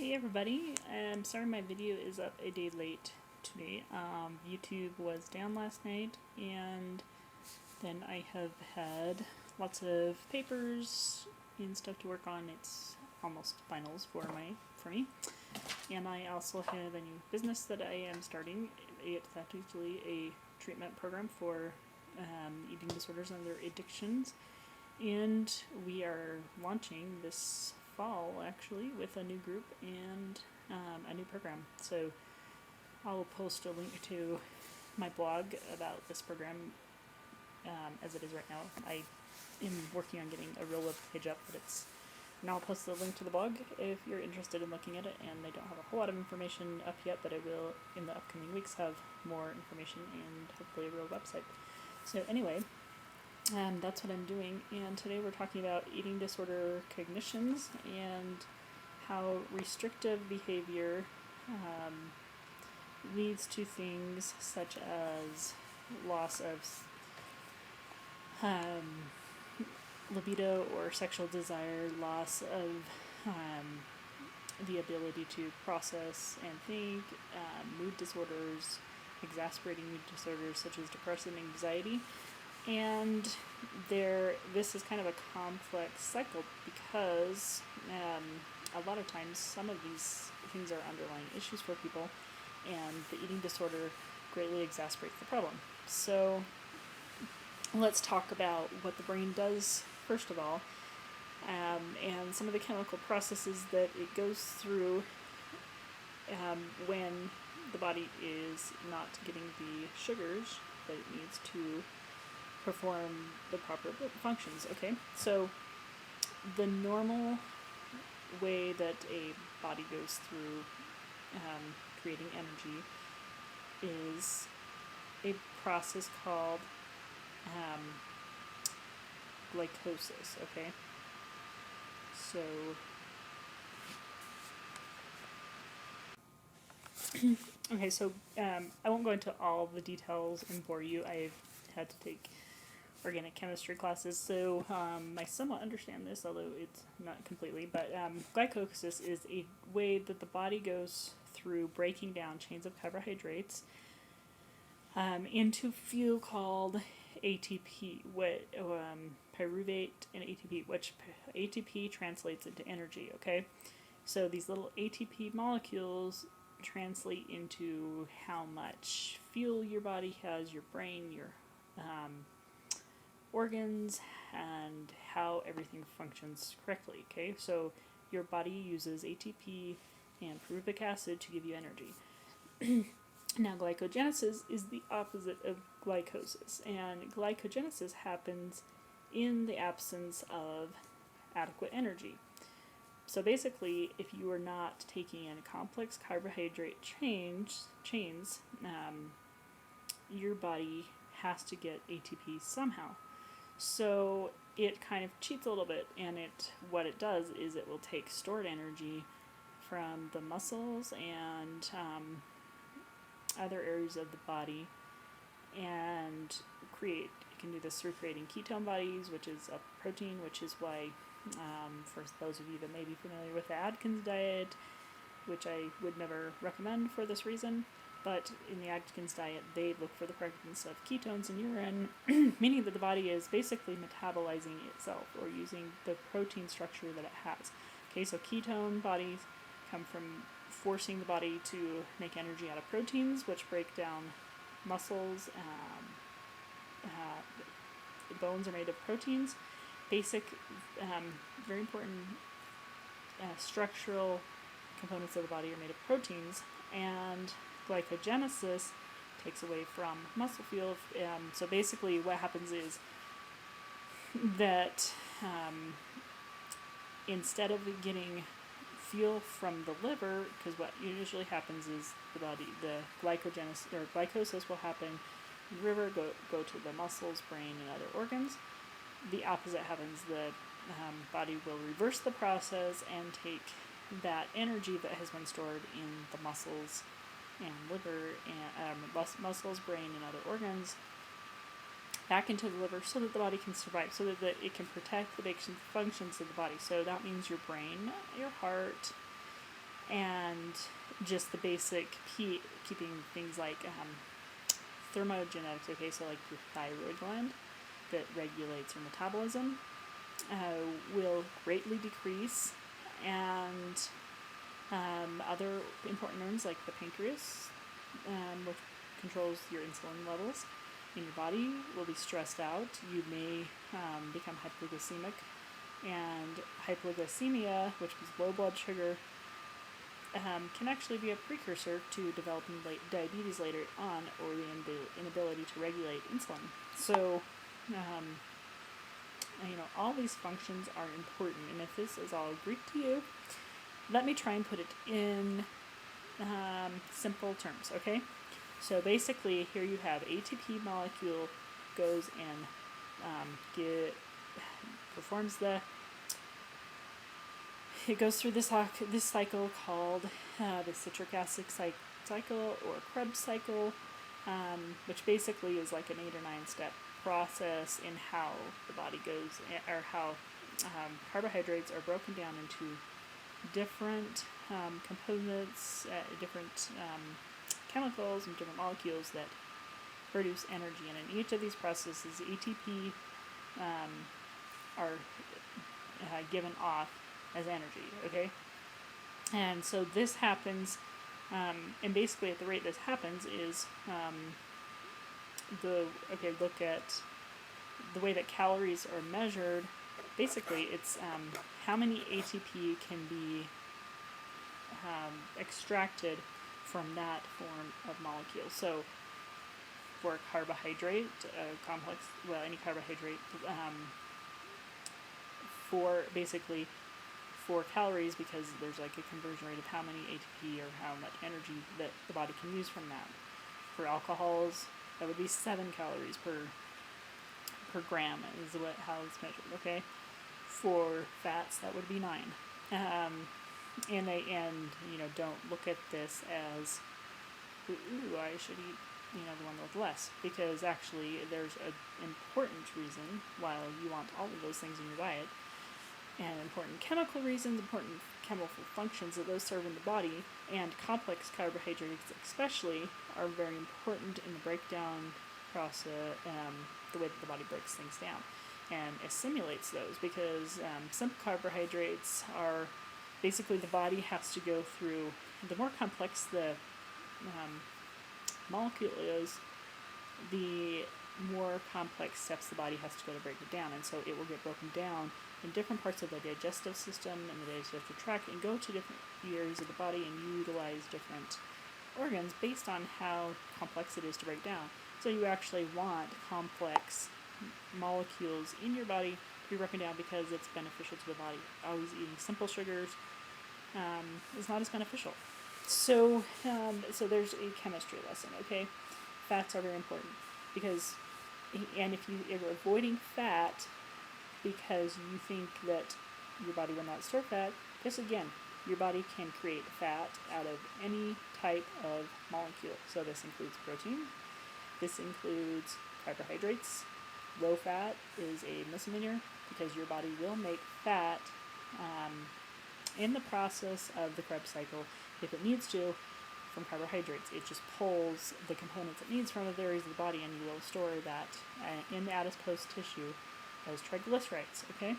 Hey everybody, I'm sorry my video is up a day late today. YouTube was down last night, and then I have had lots of papers and stuff to work on. It's almost finals for me. And I also have a new business that I am starting. It's actually a treatment program for eating disorders and their addictions. And we are launching this fall actually with a new group and a new program. So I'll post a link to my blog about this program as it is right now. I am working on getting a real web page up, but I'll post the link to the blog if you're interested in looking at it. And I don't have a whole lot of information up yet, but I will in the upcoming weeks have more information and hopefully a real website. So anyway, that's what I'm doing, and today we're talking about eating disorder cognitions and how restrictive behavior leads to things such as loss of libido or sexual desire, loss of the ability to process and think, mood disorders, exacerbating mood disorders such as depression and anxiety. And this is kind of a complex cycle because a lot of times some of these things are underlying issues for people, and the eating disorder greatly exacerbates the problem. So let's talk about what the brain does first of all, and some of the chemical processes that it goes through when the body is not getting the sugars that it needs to perform the proper functions. Okay, so the normal way that a body goes through creating energy is a process called glycosis. Okay, so I won't go into all the details and bore you. I've had to take organic chemistry classes, so I somewhat understand this, although it's not completely. But glycosis is a way that the body goes through breaking down chains of carbohydrates into fuel called ATP, pyruvate and ATP, which ATP translates into energy. Okay, so these little ATP molecules translate into how much fuel your body has, your brain, your organs, and how everything functions correctly. Okay, so your body uses ATP and pyruvic acid to give you energy. Now, glycogenesis is the opposite of glycosis, and glycogenesis happens in the absence of adequate energy. So basically, if you are not taking in complex carbohydrate chains, your body has to get ATP somehow. So it kind of cheats a little bit, and what it does is it will take stored energy from the muscles and other areas of the body and it can do this through creating ketone bodies, which is a protein, which is why for those of you that may be familiar with the Atkins diet, which I would never recommend for this reason, but in the Atkins diet, they look for the presence of ketones in urine, meaning that the body is basically metabolizing itself or using the protein structure that it has. Okay, so ketone bodies come from forcing the body to make energy out of proteins, which break down muscles. Bones are made of proteins. Basic, very important structural components of the body are made of proteins, and glycogenesis takes away from muscle fuel. So basically what happens is that instead of getting fuel from the liver, because what usually happens is the glycosis will happen in the liver, go to the muscles, brain, and other organs. The opposite happens. The body will reverse the process and take that energy that has been stored in the muscles and liver and muscles, brain, and other organs back into the liver so that the body can survive, so that it can protect the basic functions of the body. So that means your brain, your heart, and just the basic keeping things like thermogenetics, okay, so like your thyroid gland that regulates your metabolism, will greatly decrease, and other important organs like the pancreas, which controls your insulin levels in your body, will be stressed out. You may become hypoglycemic, and hypoglycemia, which is low blood sugar, can actually be a precursor to developing diabetes later on, or the inability to regulate insulin. So, all these functions are important, and if this is all Greek to you, let me try and put it in simple terms, okay? So basically, here you have ATP molecule goes and it goes through this cycle called the citric acid cycle, or Krebs cycle, which basically is like an 8 or 9 step process in how the body goes, or how carbohydrates are broken down into different components, different chemicals and different molecules that produce energy. And in each of these processes, ATP are given off as energy, okay? And so this happens, and basically at the rate this happens is, look at the way that calories are measured. Basically, it's how many ATP can be extracted from that form of molecule. So for a carbohydrate complex, any carbohydrate, for calories, because there's like a conversion rate of how many ATP or how much energy that the body can use from that. For alcohols, that would be 7 calories per gram is how it's measured, okay? For fats, that would be 9. And don't look at this as, I should eat, the one with less, because actually there's an important reason why you want all of those things in your diet, and important chemical reasons, important chemical functions that those serve in the body, and complex carbohydrates especially are very important in the breakdown process, the way that the body breaks things down and assimilates those, because simple carbohydrates are basically, the body has to go through, the more complex the molecule is, the more complex steps the body has to go to break it down, and so it will get broken down in different parts of the digestive system and the digestive tract, and go to different areas of the body and utilize different organs based on how complex it is to break down. So you actually want complex molecules in your body to be broken down, because it's beneficial to the body. Always eating simple sugars is not as beneficial. So there's a chemistry lesson, okay? Fats are very important, because, and if you're avoiding fat because you think that your body will not store fat, just again, your body can create fat out of any type of molecule. So this includes protein, this includes carbohydrates. Low fat is a misnomer, because your body will make fat in the process of the Krebs cycle, if it needs to, from carbohydrates. It just pulls the components it needs from other areas of the body, and you will store that in the adipose tissue as triglycerides, okay?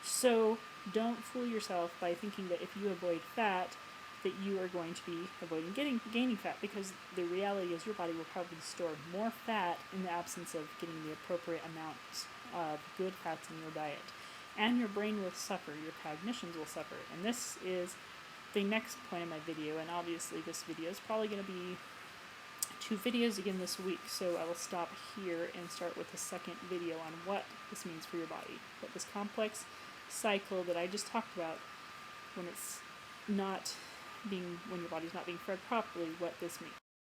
So don't fool yourself by thinking that if you avoid fat, that you are going to be avoiding gaining fat, because the reality is your body will probably store more fat in the absence of getting the appropriate amounts of good fats in your diet. And your brain will suffer, your cognitions will suffer. And this is the next point of my video, and obviously this video is probably going to be 2 videos again this week, so I will stop here and start with the second video on what this means for your body, what this complex cycle that I just talked about, when your body's not being fed properly, what this means.